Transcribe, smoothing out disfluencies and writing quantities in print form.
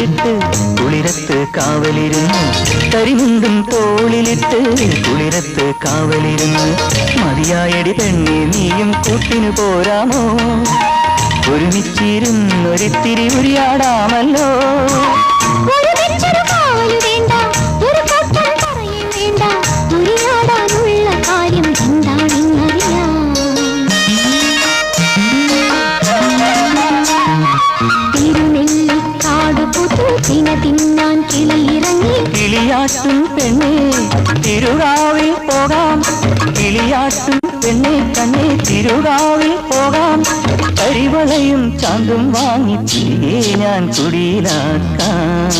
തോളിലിട്ട് കുളിരത്ത് കാവലിരുന്നു കരിമുണ്ടും തോളിലിട്ട് കുളിരത്ത് കാവലിരുന്നു മതിയായടി പെണ്ണെ നീയും കൂട്ടിനു പോരാമോ ഒരുമിച്ചിരുന്നൊരിത്തിരി ഉരിയാടാമല്ലോ കിളിയാട്ടും പെണ്ണെ തിരുകാവിൽ പോകാം കിളിയാട്ടും പെണ്ണെ തന്നെ തിരുകാവിൽ പോകാം കരിവളയും ചാന്തും വാങ്ങി തിരികെ ഞാൻ കുടിയിലാക്കാം